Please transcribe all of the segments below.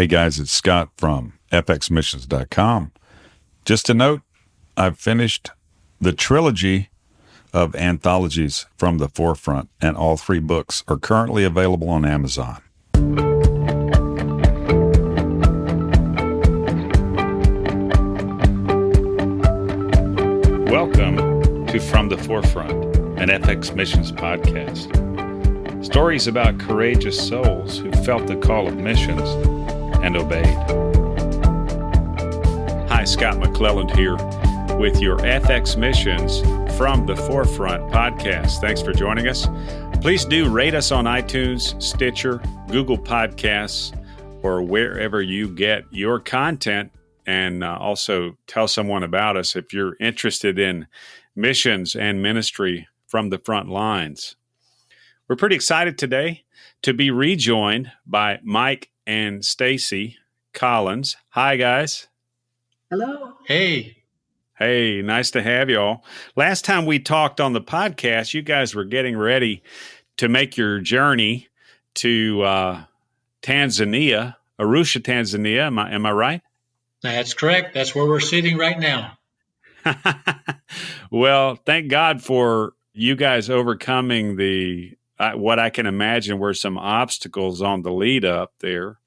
Hey guys, it's Scott from fxmissions.com. Just a note, I've finished the trilogy of anthologies from the forefront, and all 3 books are currently available on Amazon. Welcome to From the Forefront, an FX Missions podcast. Stories about courageous souls who felt the call of missions and obeyed. Hi, Scott McClelland here with your FX Missions From the Forefront podcast. Thanks for joining us. Please do rate us on iTunes, Stitcher, Google Podcasts, or wherever you get your content, and also tell someone about us if you're interested in missions and ministry from the front lines. We're pretty excited today to be rejoined by Mike and Stacy Collins. Hi, guys. Hello. Hey. Hey, nice to have you all. Last time we talked on the podcast, you guys were getting ready to make your journey to Tanzania, Arusha, Tanzania. Am I right? That's correct. That's where we're sitting right now. Well, thank God for you guys overcoming what I can imagine were some obstacles on the lead up there.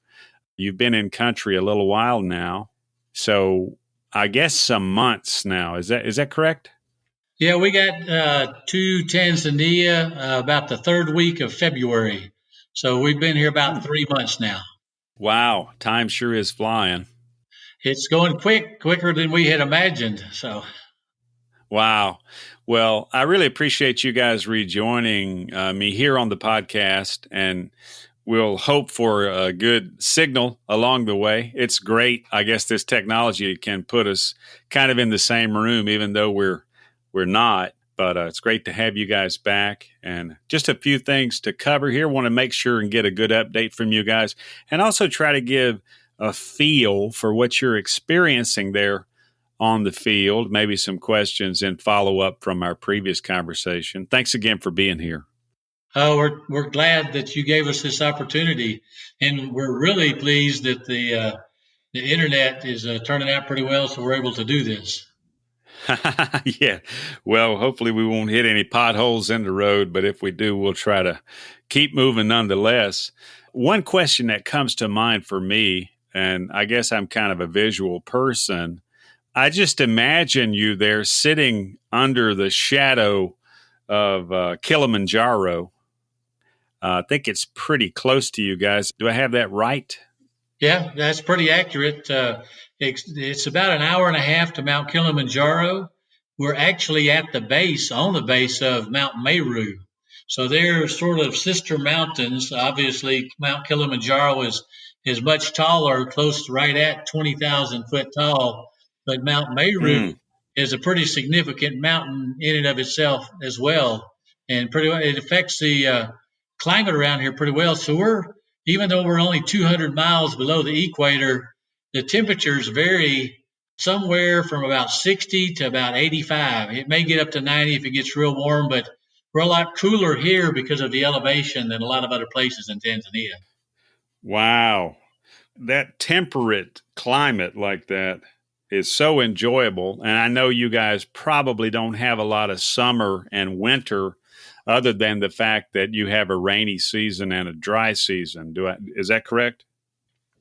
You've been in country a little while now, so I guess some months now. Is that correct? Yeah, we got to Tanzania about the 3rd week of February. So we've been here about 3 months now. Wow, time sure is flying. It's going quicker than we had imagined. So, wow. Well, I really appreciate you guys rejoining me here on the podcast, and we'll hope for a good signal along the way. It's great. I guess this technology can put us kind of in the same room, even though we're not. But it's great to have you guys back. And just a few things to cover here. Want to make sure and get a good update from you guys, and also try to give a feel for what you're experiencing there on the field, maybe some questions and follow up from our previous conversation. Thanks again for being here. Oh, we're glad that you gave us this opportunity, and we're really pleased that the internet is turning out pretty well, so we're able to do this. Yeah. Well, hopefully we won't hit any potholes in the road, but if we do, we'll try to keep moving nonetheless. One question that comes to mind for me, and I guess I'm kind of a visual person, I just imagine you there sitting under the shadow of Kilimanjaro. I think it's pretty close to you guys. Do I have that right? Yeah, that's pretty accurate. It's about an hour and a half to Mount Kilimanjaro. We're actually on the base of Mount Meru. So they're sort of sister mountains. Obviously, Mount Kilimanjaro is much taller, close to right at 20,000 foot tall. But Mount Meru is a pretty significant mountain in and of itself as well. And it affects the climate around here pretty well. So even though we're only 200 miles below the equator, the temperatures vary somewhere from about 60 to about 85. It may get up to 90 if it gets real warm, but we're a lot cooler here because of the elevation than a lot of other places in Tanzania. Wow. That temperate climate like that is so enjoyable. And I know you guys probably don't have a lot of summer and winter other than the fact that you have a rainy season and a dry season. Is that correct?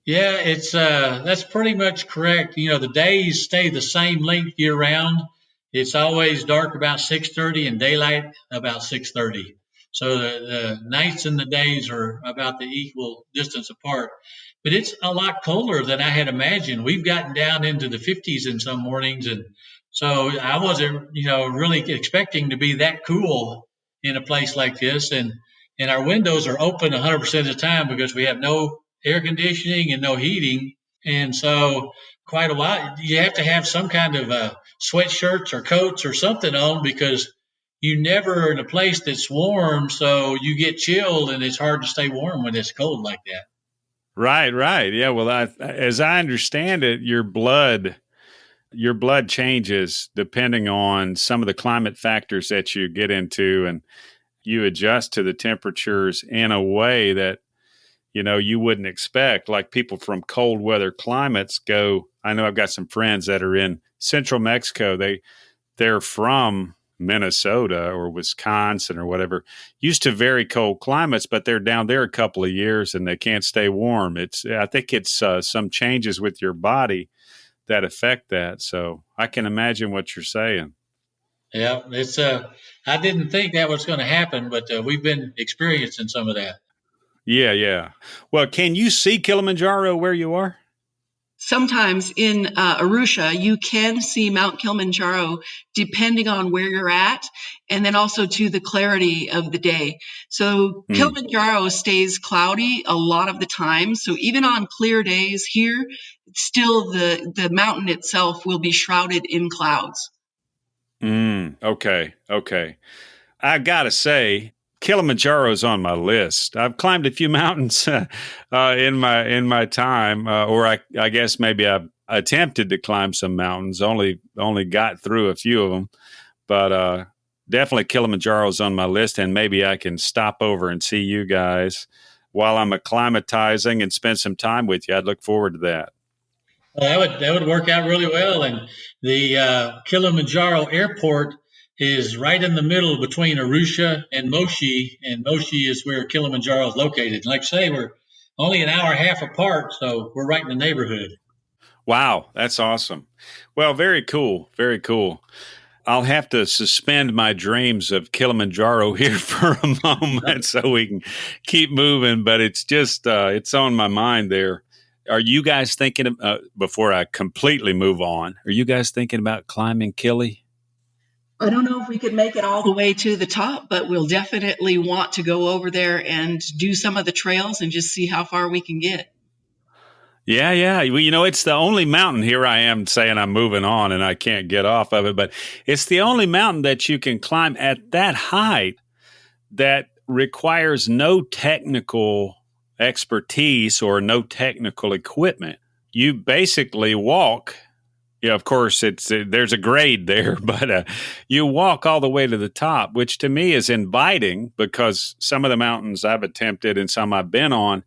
Yeah, that's pretty much correct. You know, the days stay the same length year round. It's always dark about 6:30 and daylight about 6:30. So the nights and the days are about the equal distance apart. But it's a lot colder than I had imagined. We've gotten down into the 50s in some mornings, and so I wasn't, really expecting to be that cool in a place like this. And our windows are open 100% of the time because we have no air conditioning and no heating. And so quite a while, you have to have some kind of sweatshirts or coats or something on because you never are in a place that's warm. So you get chilled and it's hard to stay warm when it's cold like that. Right. Yeah. Well, as I understand it, your blood changes depending on some of the climate factors that you get into, and you adjust to the temperatures in a way that you wouldn't expect. Like people from cold weather climates go. I know I've got some friends that are in central Mexico. They're from Minnesota or Wisconsin or whatever, used to very cold climates, but they're down there a couple of years and they can't stay warm. I think it's some changes with your body that affect that. So I can imagine what you're saying. Yeah, it's I didn't think that was going to happen, but we've been experiencing some of that. Yeah, yeah. Well, can you see Kilimanjaro where you are? Sometimes in Arusha, you can see Mount Kilimanjaro depending on where you're at, and then also to the clarity of the day. So Kilimanjaro stays cloudy a lot of the time. So even on clear days here, still the mountain itself will be shrouded in clouds. Okay, okay. I gotta say, Kilimanjaro's on my list. I've climbed a few mountains in my time, or I guess maybe I've attempted to climb some mountains. Only got through a few of them, but definitely Kilimanjaro's on my list, and maybe I can stop over and see you guys while I'm acclimatizing and spend some time with you. I'd look forward to that. Well, that would work out really well, and the Kilimanjaro Airport is right in the middle between Arusha and Moshi is where Kilimanjaro is located. Like I say, we're only an hour and a half apart, so we're right in the neighborhood. Wow, that's awesome. Well, very cool, very cool. I'll have to suspend my dreams of Kilimanjaro here for a moment so we can keep moving, but it's just, it's on my mind there. Are you guys thinking, before I completely move on, are you guys thinking about climbing Kili? I don't know if we could make it all the way to the top, but we'll definitely want to go over there and do some of the trails and just see how far we can get. Yeah, yeah. Well, it's the only mountain. Here I am saying I'm moving on and I can't get off of it, but it's the only mountain that you can climb at that height that requires no technical expertise or no technical equipment. You basically walk. Yeah, of course, there's a grade there, but you walk all the way to the top, which to me is inviting because some of the mountains I've attempted and some I've been on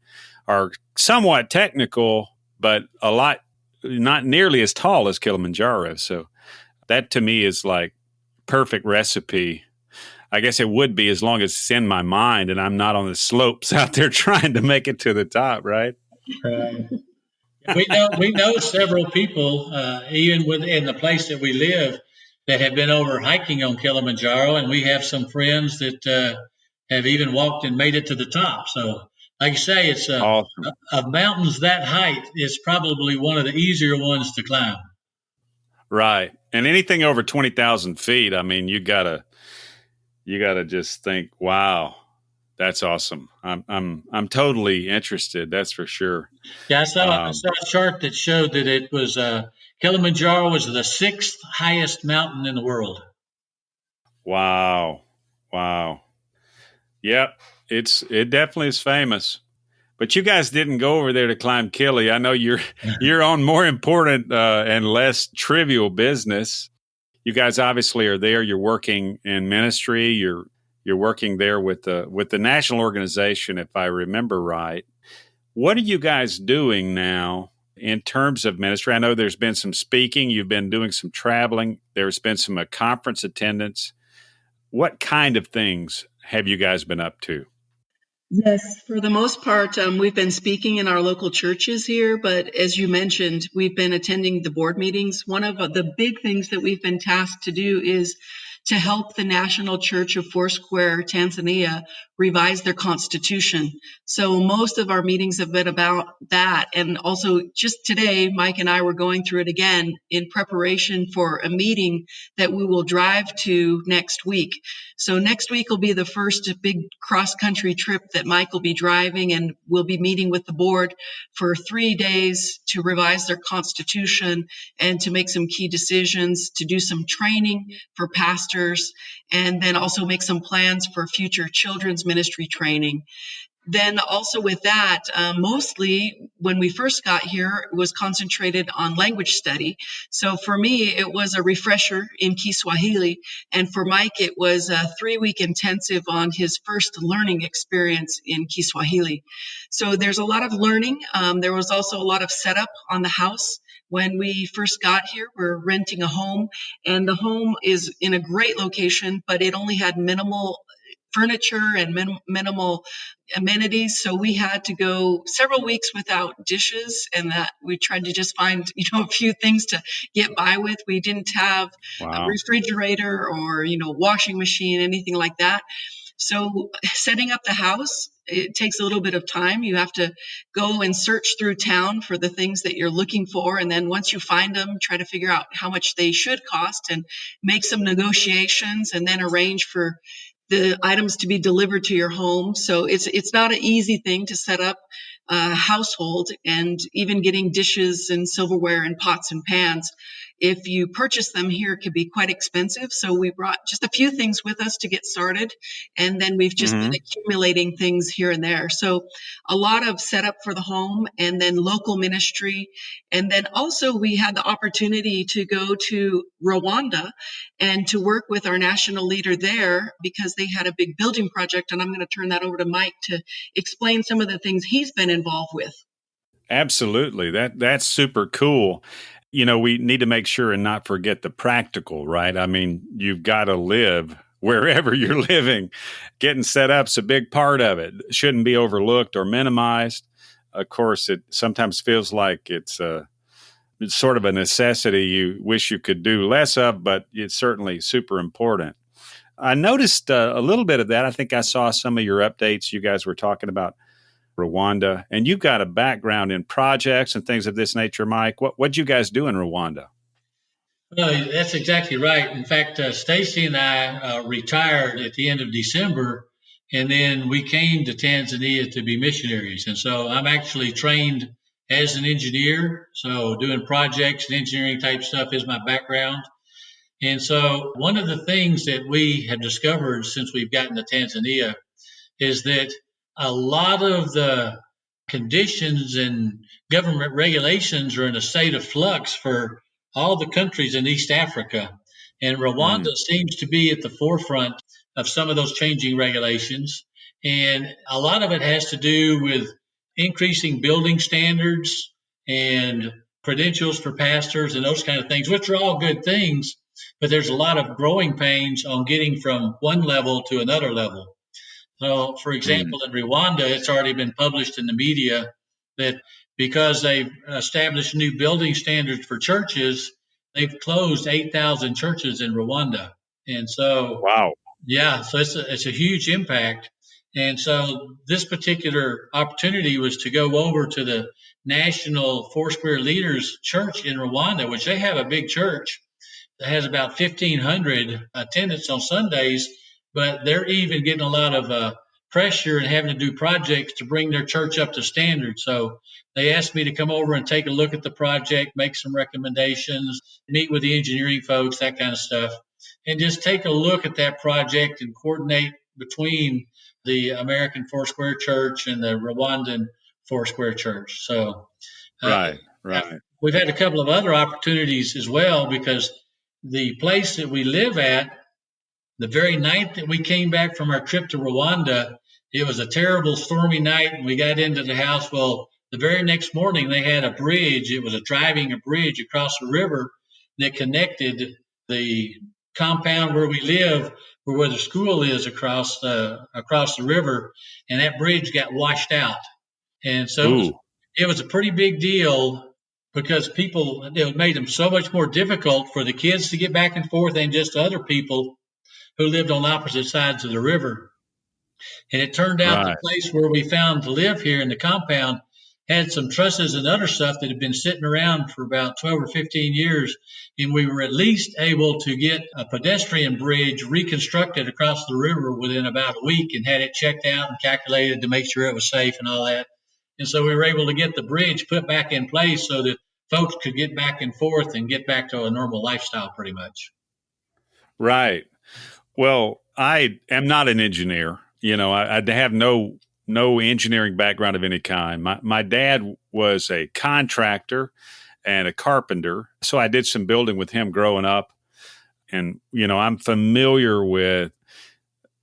are somewhat technical, but a lot not nearly as tall as Kilimanjaro. So that to me is like perfect recipe. I guess it would be as long as it's in my mind and I'm not on the slopes out there trying to make it to the top, right? We know several people, even within the place that we live, that have been over hiking on Kilimanjaro, and we have some friends that have even walked and made it to the top. So, like you say, it's Awesome. of mountains that height is probably one of the easier ones to climb. Right, and anything over 20,000 feet, I mean, you gotta just think, wow. That's awesome. I'm totally interested. That's for sure. Yeah, I saw a chart that showed that it was Kilimanjaro was the 6th highest mountain in the world. Wow. Yep, it definitely is famous. But you guys didn't go over there to climb Kili. I know you're on more important and less trivial business. You guys obviously are there. You're working in ministry. You're working there with the national organization, if I remember right. What are you guys doing now in terms of ministry? I know there's been some speaking. You've been doing some traveling. There's been some conference attendance. What kind of things have you guys been up to? Yes, for the most part, we've been speaking in our local churches here, but as you mentioned, we've been attending the board meetings. One of the big things that we've been tasked to do is to help the National Church of Foursquare, Tanzania, revise their constitution. So most of our meetings have been about that. And also just today, Mike and I were going through it again in preparation for a meeting that we will drive to next week. So next week will be the first big cross-country trip that Mike will be driving, and we'll be meeting with the board for 3 days to revise their constitution and to make some key decisions, to do some training for pastors, and then also make some plans for future children's ministry training. then also with that, mostly when we first got here, it was concentrated on language study. So for me, it was a refresher in Kiswahili. And for Mike, it was a 3-week intensive on his first learning experience in Kiswahili. So there's a lot of learning. There was also a lot of setup on the house. When we first got here, we're renting a home, and the home is in a great location, but it only had minimal furniture and minimal amenities. So we had to go several weeks without dishes, and that we tried to just find, a few things to get by with. We didn't have a Wow. refrigerator or, washing machine, anything like that. So setting up the house, it takes a little bit of time. You have to go and search through town for the things that you're looking for. And then once you find them, try to figure out how much they should cost and make some negotiations, and then arrange for the items to be delivered to your home. So it's not an easy thing to set up a household, and even getting dishes and silverware and pots and pans. If you purchase them here, it could be quite expensive. So we brought just a few things with us to get started, and then we've just been accumulating things here and there. So a lot of setup for the home, and then local ministry. And then also we had the opportunity to go to Rwanda and to work with our national leader there, because they had a big building project. And I'm going to turn that over to Mike to explain some of the things he's been involved with. Absolutely. That's super cool. We need to make sure and not forget the practical, right? I mean, you've got to live wherever you're living. Getting set up's a big part of it. It shouldn't be overlooked or minimized. Of course, it sometimes feels like it's sort of a necessity you wish you could do less of, but it's certainly super important. I noticed a little bit of that. I think I saw some of your updates. You guys were talking about Rwanda, and you've got a background in projects and things of this nature, Mike. What'd you guys do in Rwanda? No, that's exactly right. In fact, Stacy and I retired at the end of December, and then we came to Tanzania to be missionaries. And so I'm actually trained as an engineer. So doing projects and engineering type stuff is my background. And so one of the things that we have discovered since we've gotten to Tanzania is that a lot of the conditions and government regulations are in a state of flux for all the countries in East Africa. And Rwanda seems to be at the forefront of some of those changing regulations. And a lot of it has to do with increasing building standards and credentials for pastors and those kind of things, which are all good things. But there's a lot of growing pains on getting from one level to another level. So, for example, in Rwanda, it's already been published in the media that because they've established new building standards for churches, they've closed 8,000 churches in Rwanda. And so, Wow. yeah, so it's a huge impact. And so this particular opportunity was to go over to the National Foursquare Leaders Church in Rwanda, which they have a big church that has about 1,500 attendants on Sundays, but they're even getting a lot of pressure and having to do projects to bring their church up to standard. So they asked me to come over and take a look at the project, make some recommendations, meet with the engineering folks, that kind of stuff, and just take a look at that project and coordinate between the American Foursquare Church and the Rwandan Foursquare Church. So Right. we've had a couple of other opportunities as well, because the place that we live at, the very night that we came back from our trip to Rwanda, it was a terrible stormy night, and we got into the house. Well, the very next morning they had a bridge. It was a bridge across the river that connected the compound where we live, where the school is across the river, and that bridge got washed out. And so it was a pretty big deal, because it made them so much more difficult for the kids to get back and forth and just other people who lived on opposite sides of the river. And it turned out the place where we found to live here in the compound had some trusses and other stuff that had been sitting around for about 12 or 15 years. And we were at least able to get a pedestrian bridge reconstructed across the river within about a week, and had it checked out and calculated to make sure it was safe and all that. And so we were able to get the bridge put back in place so that folks could get back and forth and get back to a normal lifestyle pretty much. Right. Well, I am not an engineer. I have no no engineering background of any kind. My dad was a contractor and a carpenter, so I did some building with him growing up. And, I'm familiar with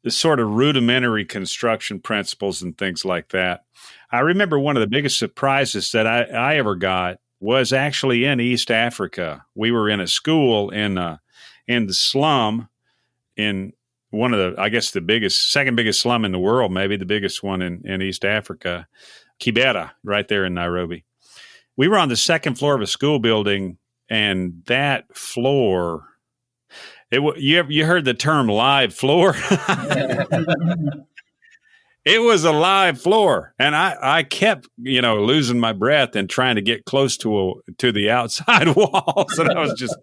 the sort of rudimentary construction principles and things like that. I remember one of the biggest surprises that I ever got was actually in East Africa. We were in a school in the slum in one of the, I guess, second biggest slum in the world, maybe the biggest one in East Africa, Kibera, right there in Nairobi. We were on the second floor of a school building, and that floor, you heard the term live floor? It was a live floor, and I kept, losing my breath and trying to get close to the outside walls. And I was just,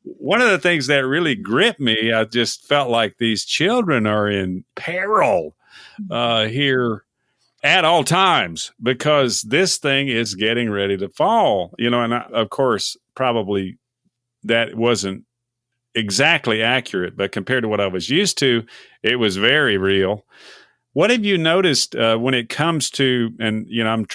one of the things that really gripped me, I just felt like these children are in peril here at all times, because this thing is getting ready to fall, and of course, probably that wasn't exactly accurate, but compared to what I was used to, it was very real. What have you noticed when it comes to, and I'm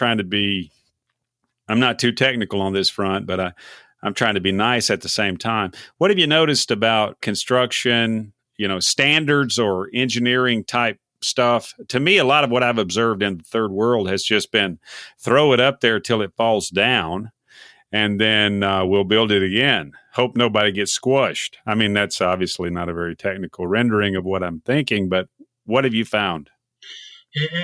not too technical on this front, but I'm trying to be nice at the same time. What have you noticed about construction, standards or engineering type stuff? To me, a lot of what I've observed in the third world has just been throw it up there till it falls down, and then we'll build it again. Hope nobody gets squished. I mean, that's obviously not a very technical rendering of what I'm thinking, but what have you found?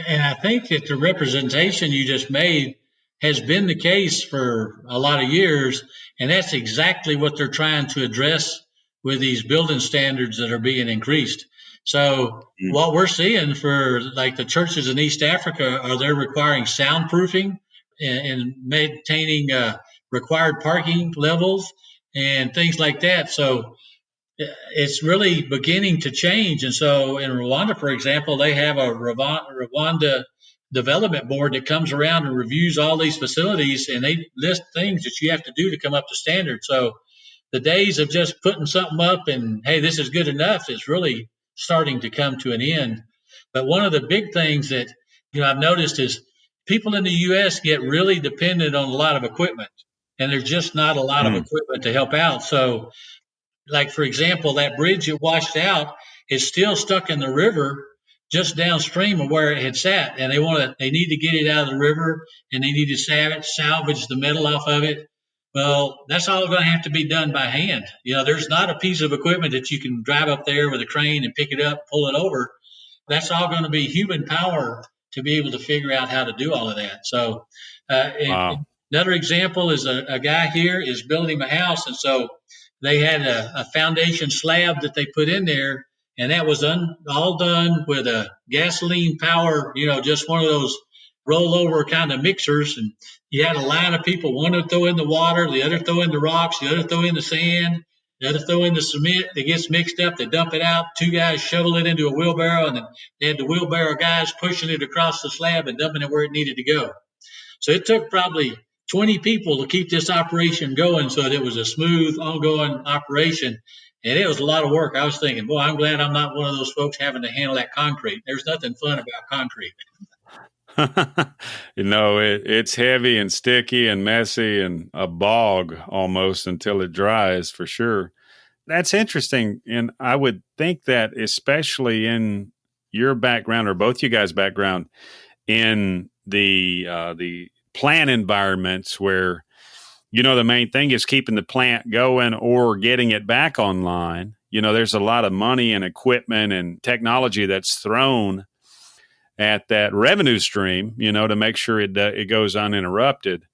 And I think that the representation you just made has been the case for a lot of years, and that's exactly what they're trying to address with these building standards that are being increased. So what we're seeing for like the churches in East Africa are they're requiring soundproofing and maintaining required parking levels and things like that. So it's really beginning to change. And so in Rwanda, for example, they have a Rwanda development board that comes around and reviews all these facilities, and they list things that you have to do to come up to standard. So the days of just putting something up and, hey, this is good enough, is really starting to come to an end. But one of the big things that I've noticed is people in the U.S. get really dependent on a lot of equipment, and there's just not a lot of equipment to help out. So like, for example, that bridge that washed out is still stuck in the river just downstream of where it had sat. And they need to get it out of the river, and they need to salvage the metal off of it. Well, that's all going to have to be done by hand. There's not a piece of equipment that you can drive up there with a crane and pick it up, pull it over. That's all going to be human power to be able to figure out how to do all of that. So wow. Another example is a guy here is building a house. And so they had a foundation slab that they put in there, and that was all done with a gasoline power, just one of those rollover kind of mixers. And you had a line of people, one would throw in the water, the other throw in the rocks, the other throw in the sand, the other throw in the cement. It gets mixed up, they dump it out. Two guys shovel it into a wheelbarrow, and then they had the wheelbarrow guys pushing it across the slab and dumping it where it needed to go. So it took probably 20 people to keep this operation going so that it was a smooth, ongoing operation. And it was a lot of work. I was thinking, boy, I'm glad I'm not one of those folks having to handle that concrete. There's nothing fun about concrete. It's heavy and sticky and messy and a bog almost until it dries, for sure. That's interesting. And I would think that especially in your background, or both you guys' background, in the plant environments where, the main thing is keeping the plant going or getting it back online. There's a lot of money and equipment and technology that's thrown at that revenue stream, to make sure it goes uninterrupted.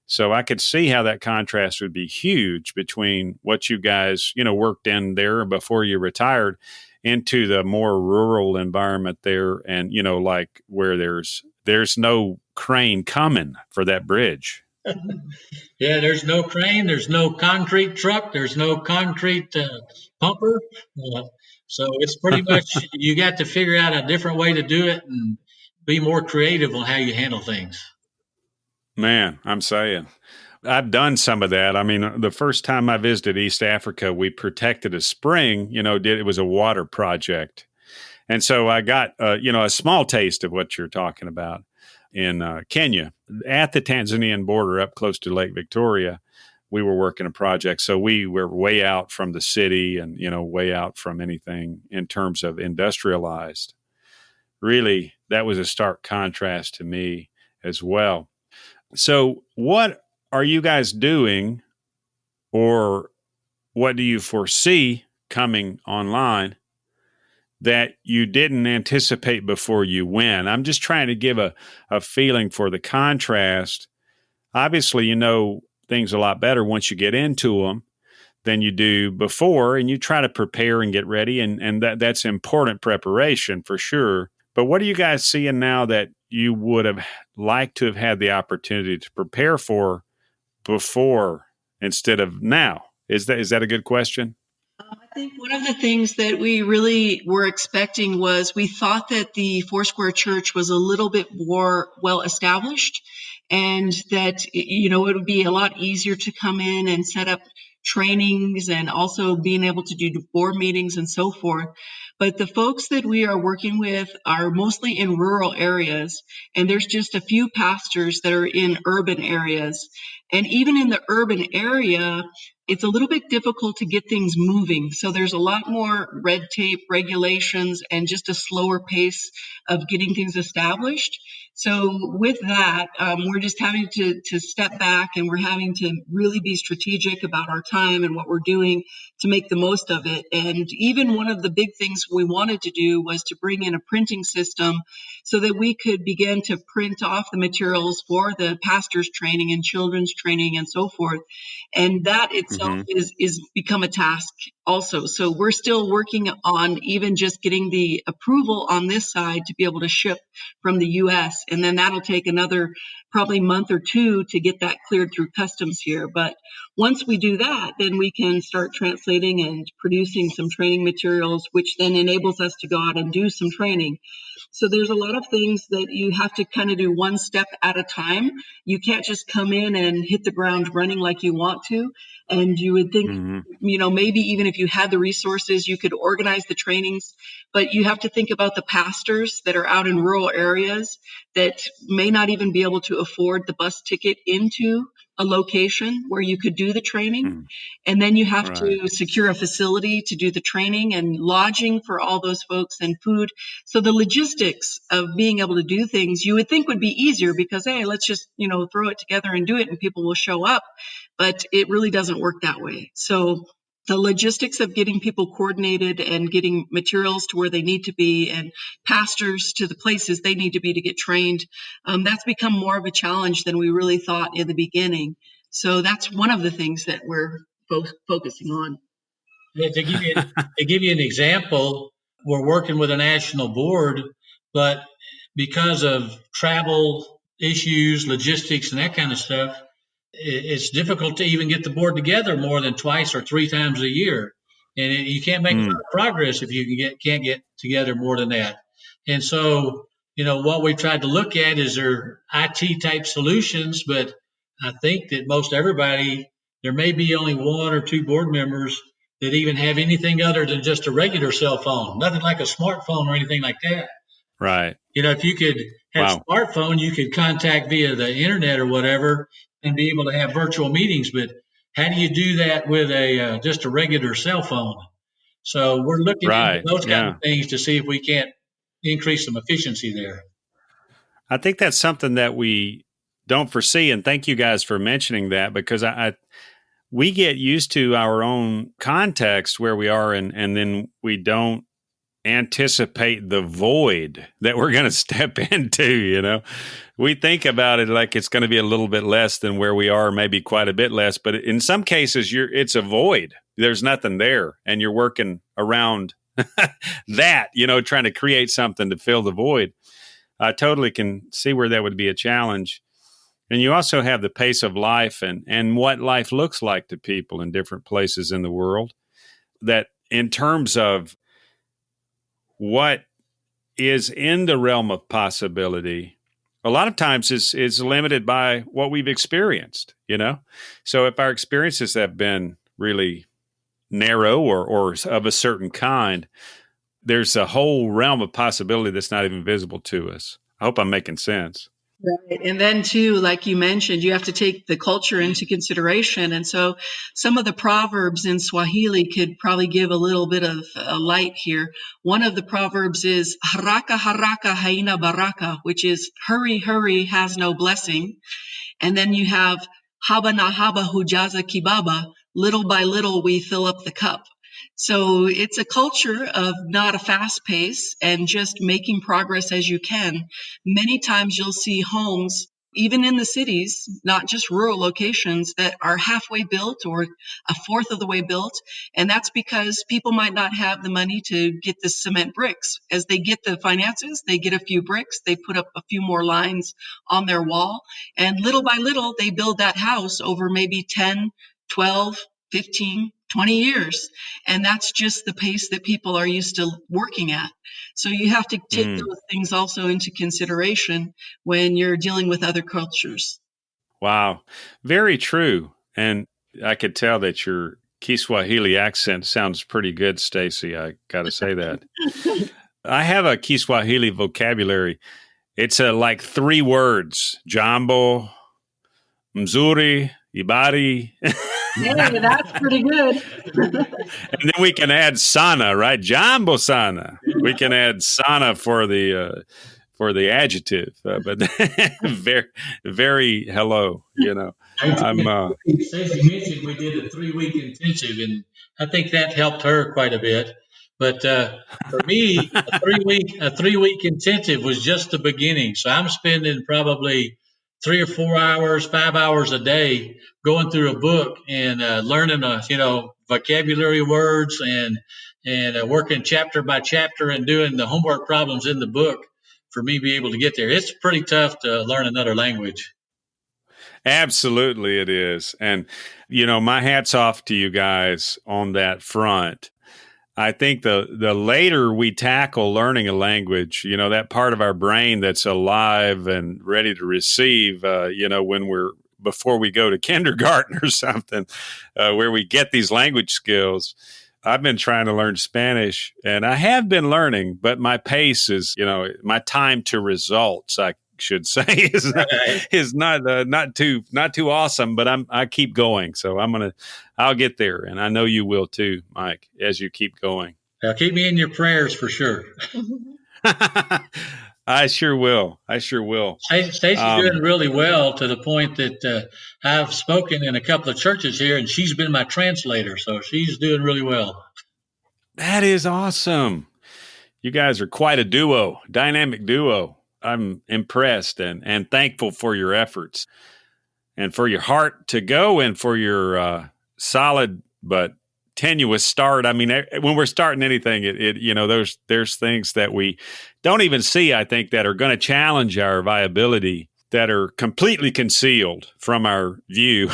So I could see how that contrast would be huge between what you guys, worked in there before you retired into the more rural environment there, and, like where there's no crane coming for that bridge. Yeah, there's no crane, there's no concrete truck, there's no concrete pumper. So it's pretty much, you got to figure out a different way to do it and be more creative on how you handle things. Man, I'm saying, I've done some of that. I mean, the first time I visited East Africa, we protected a spring, it was a water project. And so I got, a small taste of what you're talking about in Kenya at the Tanzanian border up close to Lake Victoria. We were working a project. So we were way out from the city and, way out from anything in terms of industrialized. Really, that was a stark contrast to me as well. So what are you guys doing, or what do you foresee coming online that you didn't anticipate before you went? I'm just trying to give a feeling for the contrast. Obviously, you know things a lot better once you get into them than you do before, and you try to prepare and get ready, and that's important preparation for sure. But what are you guys seeing now that you would have liked to have had the opportunity to prepare for before instead of now? Is that a good question? I think one of the things that we really were expecting was we thought that the Foursquare Church was a little bit more well established, and that, it would be a lot easier to come in and set up trainings and also being able to do board meetings and so forth. But the folks that we are working with are mostly in rural areas, and there's just a few pastors that are in urban areas. And even in the urban area, it's a little bit difficult to get things moving. So there's a lot more red tape, regulations, and just a slower pace of getting things established. So with that, we're just having to step back, and we're having to really be strategic about our time and what we're doing to make the most of it. And even one of the big things we wanted to do was to bring in a printing system so that we could begin to print off the materials for the pastors' training and children's training and so forth. And that itself is become a task also. So we're still working on even just getting the approval on this side to be able to ship from the U.S. And then that'll take another probably month or two to get that cleared through customs here. But once we do that, then we can start translating and producing some training materials, which then enables us to go out and do some training. So there's a lot of things that you have to kind of do one step at a time. You can't just come in and hit the ground running like you want to. And you would think, maybe even if you had the resources, you could organize the trainings, but you have to think about the pastors that are out in rural areas that may not even be able to afford the bus ticket into a location where you could do the training. And then you have to secure a facility to do the training and lodging for all those folks and food. So the logistics of being able to do things you would think would be easier because, hey, let's just, throw it together and do it and people will show up. But it really doesn't work that way. So the logistics of getting people coordinated and getting materials to where they need to be and pastors to the places they need to be to get trained, that's become more of a challenge than we really thought in the beginning. So that's one of the things that we're focusing on. Yeah, to give you an example, we're working with a national board, but because of travel issues, logistics, and that kind of stuff, it's difficult to even get the board together more than twice or three times a year. And you can't make a lot of progress if you can't get together more than that. And so, what we tried to look at is their IT type solutions, but I think that most everybody, there may be only one or two board members that even have anything other than just a regular cell phone, nothing like a smartphone or anything like that. Right. If you could have a smartphone, you could contact via the internet or whatever and be able to have virtual meetings. But how do you do that with just a regular cell phone? So we're looking into those kind of things to see if we can't increase some efficiency there. I think that's something that we don't foresee, and thank you guys for mentioning that, because we get used to our own context where we are, and then we don't anticipate the void that we're going to step into. We think about it like it's going to be a little bit less than where we are, maybe quite a bit less, but in some cases it's a void. There's nothing there, and you're working around that, trying to create something to fill the void. I totally can see where that would be a challenge. And you also have the pace of life and what life looks like to people in different places in the world, that in terms of what is in the realm of possibility, a lot of times is limited by what we've experienced, So if our experiences have been really narrow or of a certain kind, there's a whole realm of possibility that's not even visible to us. I hope I'm making sense. Right. And then too, like you mentioned, you have to take the culture into consideration. And so some of the proverbs in Swahili could probably give a little bit of light here. One of the proverbs is haraka haraka haina baraka, which is hurry, hurry has no blessing. And then you have haba na haba hujaza kibaba, little by little we fill up the cup. So it's a culture of not a fast pace and just making progress as you can. Many times you'll see homes, even in the cities, not just rural locations, that are halfway built or a fourth of the way built. And that's because people might not have the money to get the cement bricks. As they get the finances, they get a few bricks, they put up a few more lines on their wall, and little by little, they build that house over maybe 10, 12, 15, 20 years. And that's just the pace that people are used to working at. So you have to take those things also into consideration when you're dealing with other cultures. Wow. Very true. And I could tell that your Kiswahili accent sounds pretty good, Stacy. I got to say that. I have a Kiswahili vocabulary. It's like 3 words: Jambo, Mzuri, Ibari. Hey, that's pretty good. And then we can add sana, right? Jambo sana. We can add sana for the adjective, but very, very hello. Stacey mentioned we did a 3-week intensive, and I think that helped her quite a bit. But for me, a 3-week intensive was just the beginning. So I'm spending probably 3 or 4 hours, 5 hours a day going through a book and learning, vocabulary words and working chapter by chapter and doing the homework problems in the book for me to be able to get there. It's pretty tough to learn another language. Absolutely, it is. And, my hat's off to you guys on that front. I think the later we tackle learning a language, that part of our brain that's alive and ready to receive, before we go to kindergarten or something, where we get these language skills. I've been trying to learn Spanish, and I have been learning, but my pace is, my time to results, I should say, is not too awesome, but I keep going. So I'll get there, and I know you will too, Mike, as you keep going. Keep me in your prayers for sure. I sure will. Stacey's doing really well, to the point that I've spoken in a couple of churches here, and she's been my translator. So she's doing really well. That is awesome. You guys are quite a duo, dynamic duo. I'm impressed and thankful for your efforts and for your heart to go and for your solid but tenuous start. I mean, when we're starting anything, there's things that we don't even see, I think, that are going to challenge our viability, that are completely concealed from our view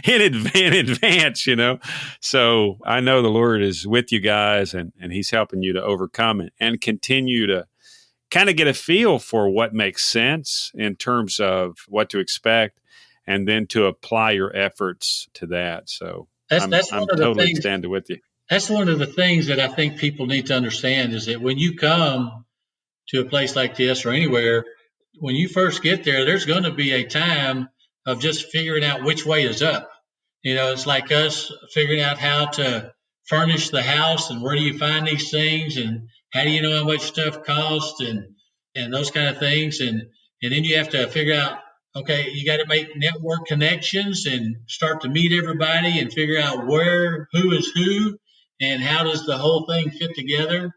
in advance, So I know the Lord is with you guys, and He's helping you to overcome it and continue to kind of get a feel for what makes sense in terms of what to expect, and then to apply your efforts to that. So I'm totally standing with you. That's one of the things that I think people need to understand, is that when you come to a place like this or anywhere, when you first get there, there's going to be a time of just figuring out which way is up. It's like us figuring out how to furnish the house, and where do you find these things, and how do you know how much stuff costs, and those kind of things. And then you have to figure out, okay, you got to make network connections and start to meet everybody and figure out who is who, and how does the whole thing fit together.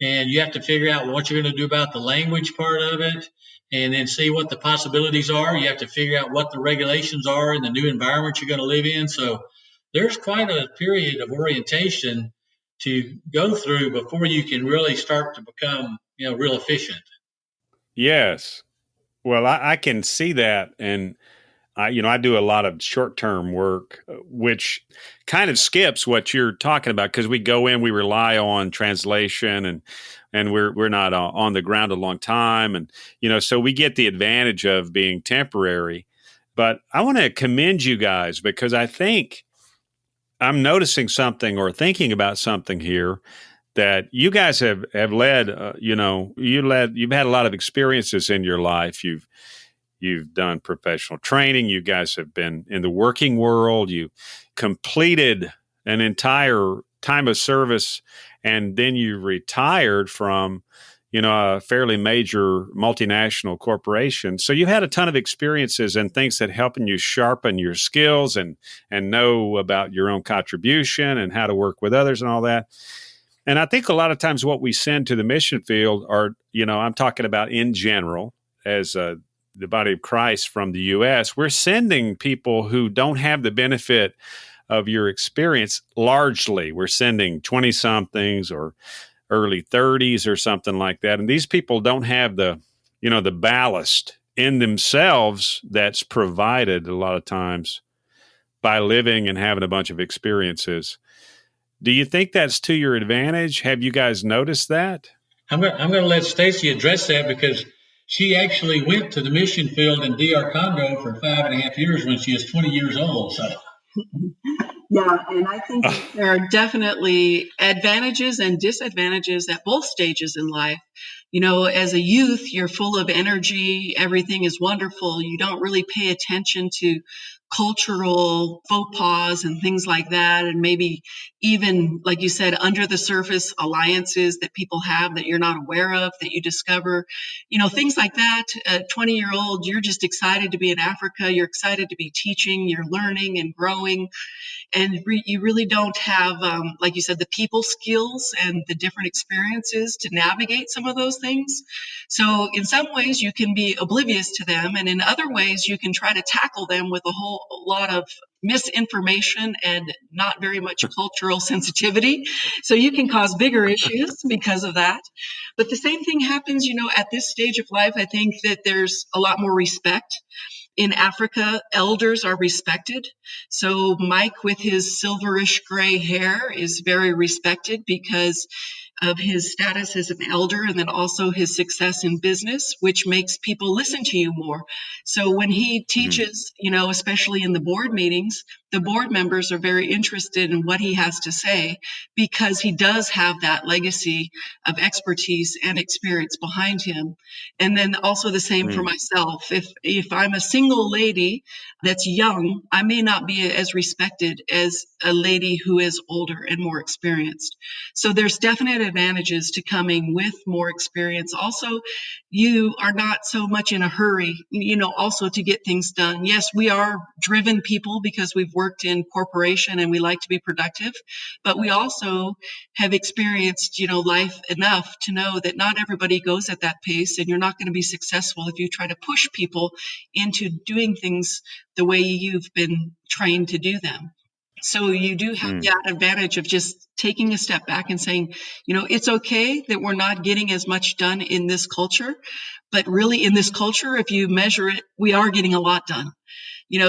And you have to figure out what you're going to do about the language part of it, and then see what the possibilities are. You have to figure out what the regulations are in the new environment you're going to live in. So there's quite a period of orientation to go through before you can really start to become, real efficient. Yes. Well, I can see that. And I do a lot of short-term work, which kind of skips what you're talking about, because we go in, we rely on translation, and we're not on the ground a long time, and so we get the advantage of being temporary. But I want to commend you guys, because I think I'm noticing something or thinking about something here that you guys have led. You've had a lot of experiences in your life. You've done professional training. You guys have been in the working world. You completed an entire time of service, and then you retired from, a fairly major multinational corporation. So you had a ton of experiences and things that helping you sharpen your skills and know about your own contribution and how to work with others and all that. And I think a lot of times what we send to the mission field are, I'm talking about in general as the body of Christ from the U.S., we're sending people who don't have the benefit of your experience largely. We're sending 20-somethings or early 30s or something like that. And these people don't have the ballast in themselves that's provided a lot of times by living and having a bunch of experiences. Do you think that's to your advantage? Have you guys noticed that? I'm going to let Stacy address that because she actually went to the mission field in DR Congo for 5.5 years when she was 20 years old. So. Yeah, and I think there are definitely advantages and disadvantages at both stages in life. As a youth, you're full of energy, everything is wonderful. You don't really pay attention to cultural faux pas and things like that. And maybe even, like you said, under the surface alliances that people have that you're not aware of, that you discover, things like that. 20-year-old, you're just excited to be in Africa. You're excited to be teaching, you're learning and growing. And you really don't have, like you said, the people skills and the different experiences to navigate some of those things. So in some ways you can be oblivious to them, and in other ways you can try to tackle them with a whole lot of misinformation and not very much cultural sensitivity. So you can cause bigger issues because of that. But the same thing happens, at this stage of life. I think that there's a lot more respect. In Africa, elders are respected. So Mike, with his silverish gray hair, is very respected because of his status as an elder, and then also his success in business, which makes people listen to you more. So when he teaches, especially in the board meetings, the board members are very interested in what he has to say because he does have that legacy of expertise and experience behind him. And then also the same for myself. If I'm a single lady that's young, I may not be as respected as a lady who is older and more experienced. So there's definite advantages to coming with more experience. Also, you are not so much in a hurry, also to get things done. Yes, we are driven people because we've worked in corporation and we like to be productive, but we also have experienced, life enough to know that not everybody goes at that pace, and you're not going to be successful if you try to push people into doing things the way you've been trained to do them. So you do have that advantage of just taking a step back and saying, it's okay that we're not getting as much done in this culture, but really in this culture, if you measure it, we are getting a lot done.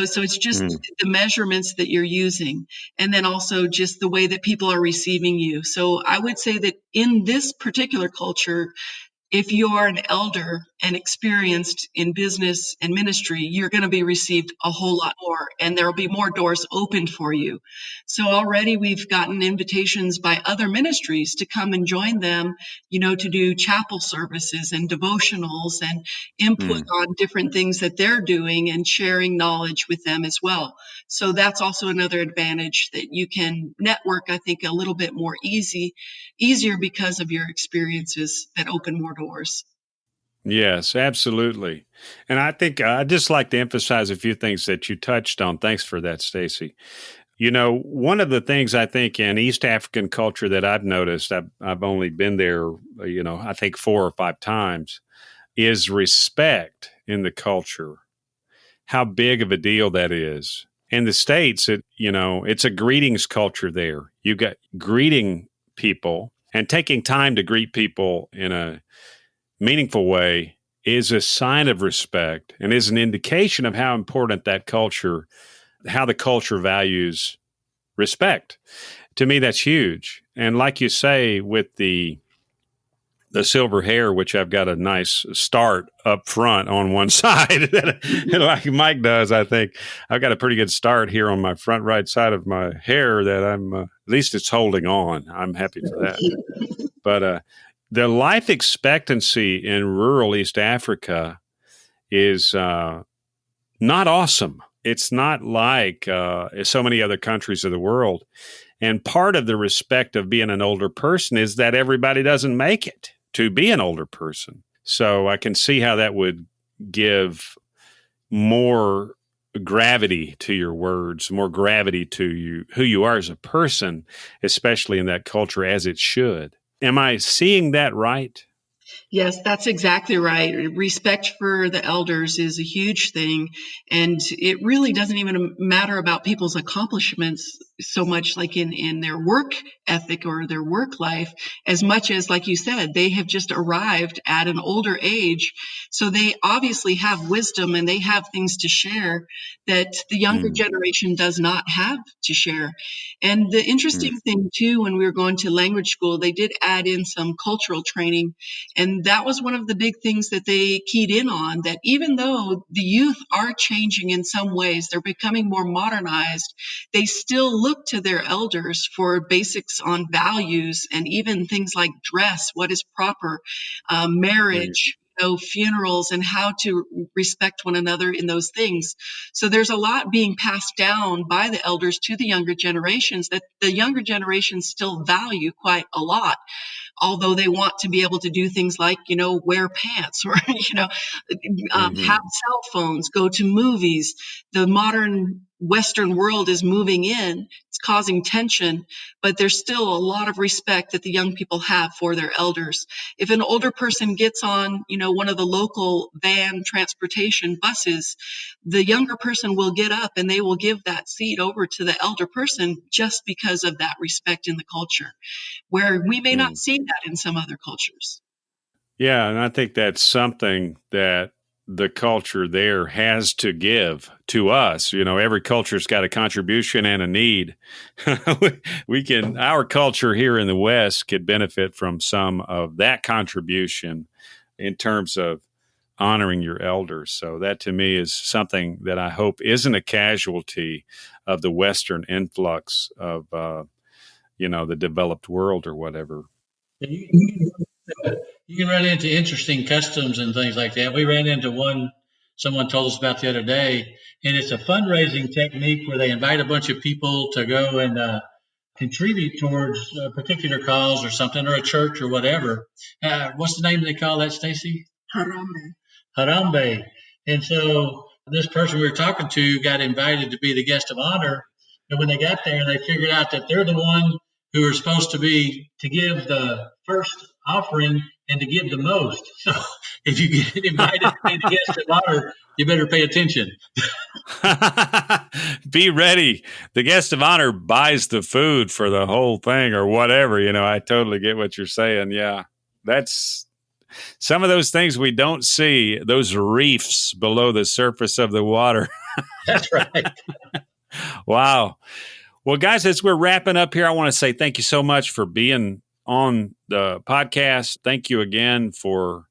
So it's just the measurements that you're using, and then also just the way that people are receiving you. So I would say that in this particular culture, if you are an elder and experienced in business and ministry, you're going to be received a whole lot more, and there will be more doors opened for you. So already we've gotten invitations by other ministries to come and join them, to do chapel services and devotionals and input on different things that they're doing and sharing knowledge with them as well. So that's also another advantage, that you can network, I think, a little bit more easier because of your experiences that open more doors. Yes, absolutely. And I think I'd just like to emphasize a few things that you touched on. Thanks for that, Stacy. One of the things I think in East African culture that I've noticed, I've only been there, I think 4 or 5 times, is respect in the culture. How big of a deal that is. In the States, it's a greetings culture there. You got greeting people, and taking time to greet people in a meaningful way is a sign of respect and is an indication of how important that culture, how the culture values respect. To me, that's huge. And like you say, with the the silver hair, which I've got a nice start up front on one side, like Mike does. I think I've got a pretty good start here on my front right side of my hair that I'm, at least it's holding on. I'm happy for that. But the life expectancy in rural East Africa is not awesome. It's not like so many other countries of the world. And part of the respect of being an older person is that everybody doesn't make it to be an older person. So I can see how that would give more gravity to your words, more gravity to you, who you are as a person, especially in that culture, as it should. Am I seeing that right? Yes, that's exactly right. Respect for the elders is a huge thing. And it really doesn't even matter about people's accomplishments so much like in their work ethic or their work life, as much as, like you said, they have just arrived at an older age. So they obviously have wisdom and they have things to share that the younger generation does not have to share. And the interesting thing, too, when we were going to language school, they did add in some cultural training. And that was one of the big things that they keyed in on, that even though the youth are changing in some ways, they're becoming more modernized, they still look to their elders for basics on values and even things like dress, what is proper, marriage, funerals, and how to respect one another in those things. So there's a lot being passed down by the elders to the younger generations that the younger generations still value quite a lot, although they want to be able to do things like, wear pants or, have cell phones, go to movies. The modern Western world is moving in. It's causing tension, but there's still a lot of respect that the young people have for their elders. If an older person gets on, one of the local van transportation buses, the younger person will get up and they will give that seat over to the elder person just because of that respect in the culture, where we may not see that in some other cultures. Yeah, and I think that's something that the culture there has to give to us. Every culture's got a contribution and a need. Our culture here in the West could benefit from some of that contribution in terms of honoring your elders. So that to me is something that I hope isn't a casualty of the Western influx of, the developed world or whatever. You can run into interesting customs and things like that. We ran into one someone told us about the other day, and it's a fundraising technique where they invite a bunch of people to go and contribute towards a particular cause or something, or a church or whatever. What's the name they call that, Stacy? Harambe. Harambe. And so this person we were talking to got invited to be the guest of honor. And when they got there, they figured out that they're the one who are supposed to give the first offering and to give the most. So if you get invited to be the guest of honor, you better pay attention. Be ready. The guest of honor buys the food for the whole thing or whatever. I totally get what you're saying. Yeah, that's some of those things we don't see, those reefs below the surface of the water. That's right. Wow. Well, guys, as we're wrapping up here, I want to say thank you so much for being on the podcast. Thank you again for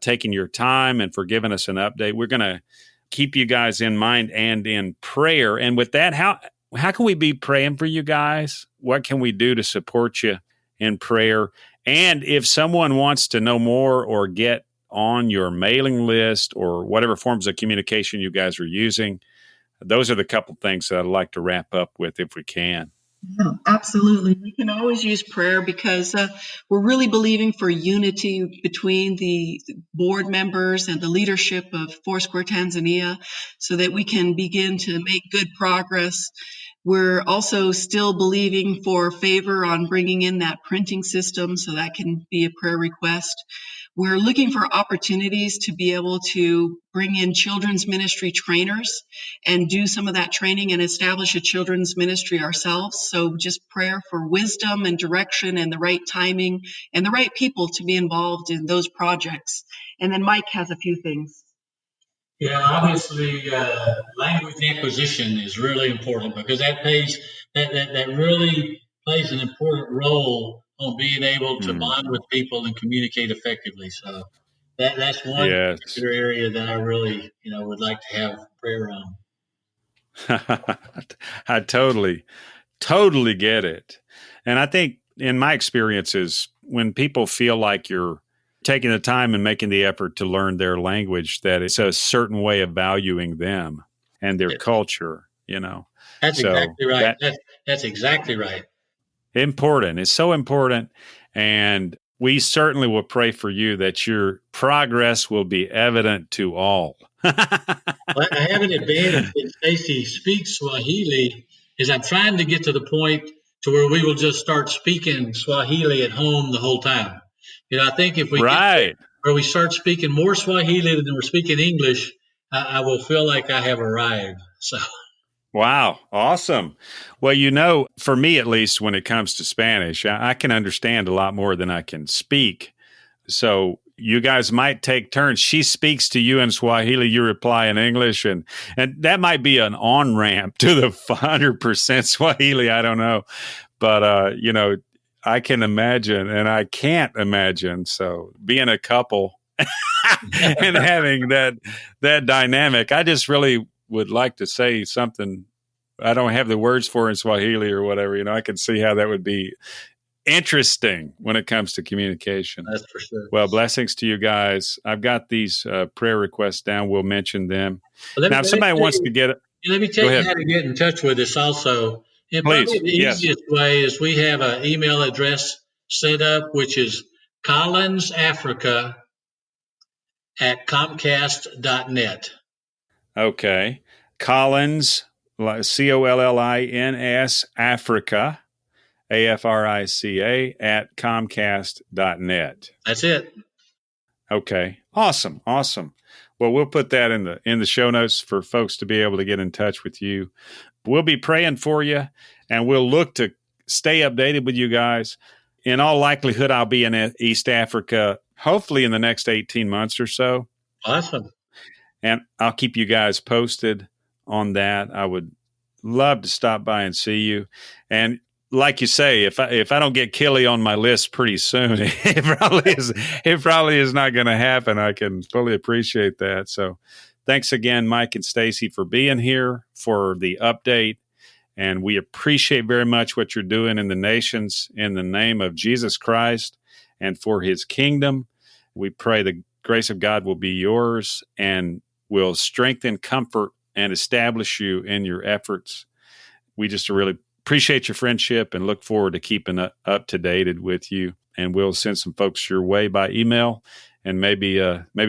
taking your time and for giving us an update. We're going to keep you guys in mind and in prayer. And with that, how can we be praying for you guys? What can we do to support you in prayer? And if someone wants to know more or get on your mailing list or whatever forms of communication you guys are using, those are the couple things that I'd like to wrap up with if we can. Yeah, absolutely. We can always use prayer because we're really believing for unity between the board members and the leadership of Foursquare Tanzania so that we can begin to make good progress. We're also still believing for favor on bringing in that printing system, so that can be a prayer request. We're looking for opportunities to be able to bring in children's ministry trainers and do some of that training and establish a children's ministry ourselves. So just prayer for wisdom and direction and the right timing and the right people to be involved in those projects. And then Mike has a few things. Yeah, obviously, language acquisition is really important because that really plays an important role on being able to Mm. bond with people and communicate effectively. So that's one Yes. particular area that I really, would like to have prayer on. I totally get it. And I think in my experiences, when people feel like you're taking the time and making the effort to learn their language, that it's a certain way of valuing them and their Yes, culture, that's So exactly right. that That's exactly right. important. It's so important. And we certainly will pray for you that your progress will be evident to all. Well, I have an advantage that Stacy speaks Swahili. Is I'm trying to get to the point to where we will just start speaking Swahili at home the whole time. I think if we get to Right. where we start speaking more Swahili than we're speaking English, I will feel like I have arrived. So Wow. Awesome. Well, for me at least, when it comes to Spanish, I can understand a lot more than I can speak. So you guys might take turns. She speaks to you in Swahili, you reply in English, and that might be an on-ramp to the 100% Swahili. I don't know. But, I can imagine, and I can't imagine. So being a couple and having that dynamic, I just really would like to say something. I don't have the words for in Swahili or whatever. I can see how that would be interesting when it comes to communication. that's for sure. Well, blessings to you guys. I've got these prayer requests down. We'll mention them. Well, Now, if somebody wants to get it, let me tell go you ahead. how to get in touch with us also. And Please. probably the Yes. easiest way is we have an email address set up, which is collinsafrica@comcast.net. Okay. Collins, Collins, Africa, AFRICA at Comcast.net. That's it. Okay. Awesome. Well, we'll put that in the show notes for folks to be able to get in touch with you. We'll be praying for you, and we'll look to stay updated with you guys. In all likelihood, I'll be in East Africa, hopefully in the next 18 months or so. Awesome. And I'll keep you guys posted on that. I would love to stop by and see you. And like you say, if I don't get Killy on my list pretty soon, it probably is not going to happen. I can fully appreciate that. So thanks again, Mike and Stacy, for being here for the update. And we appreciate very much what you're doing in the nations in the name of Jesus Christ and for his kingdom. We pray the grace of God will be yours and will strengthen, comfort, and establish you in your efforts. We just really appreciate your friendship and look forward to keeping up to date with you. And we'll send some folks your way by email, and maybe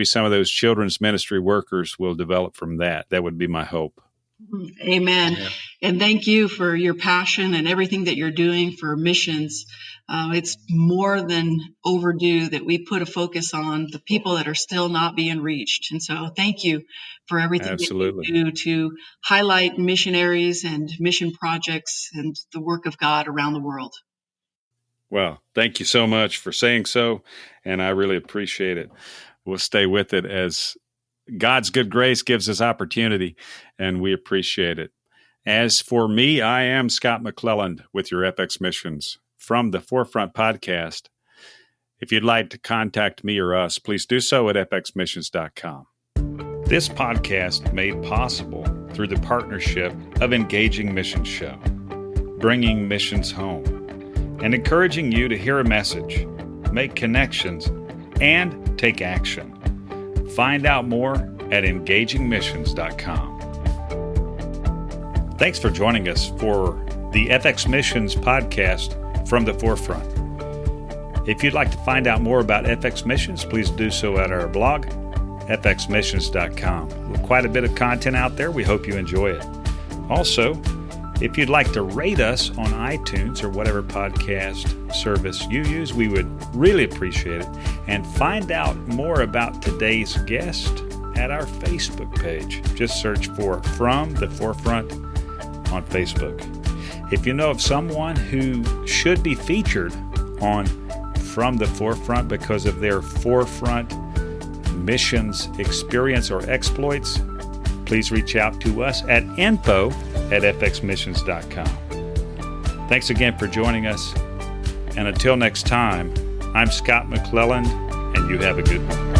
some of those children's ministry workers will develop from that. That would be my hope. Amen. Yeah. And thank you for your passion and everything that you're doing for missions. It's more than overdue that we put a focus on the people that are still not being reached. And so thank you for everything Absolutely. that you do to highlight missionaries and mission projects and the work of God around the world. Well, thank you so much for saying so, and I really appreciate it. We'll stay with it as God's good grace gives us opportunity, and we appreciate it. As for me, I am Scott McClelland with your FX Missions from the Forefront Podcast. If you'd like to contact me or us, please do so at fxmissions.com. This podcast made possible through the partnership of Engaging Missions Show, bringing missions home, and encouraging you to hear a message, make connections, and take action. Find out more at engagingmissions.com. Thanks for joining us for the FX Missions podcast from the Forefront. If you'd like to find out more about FX Missions, please do so at our blog, fxmissions.com. Quite a bit of content out there. We hope you enjoy it. Also, if you'd like to rate us on iTunes or whatever podcast service you use, we would really appreciate it. And find out more about today's guest at our Facebook page. Just search for From the Forefront on Facebook. If you know of someone who should be featured on From the Forefront because of their forefront missions experience or exploits, please reach out to us at info@fxmissions.com. Thanks again for joining us, And until next time, I'm Scott McClelland, and you have a good one.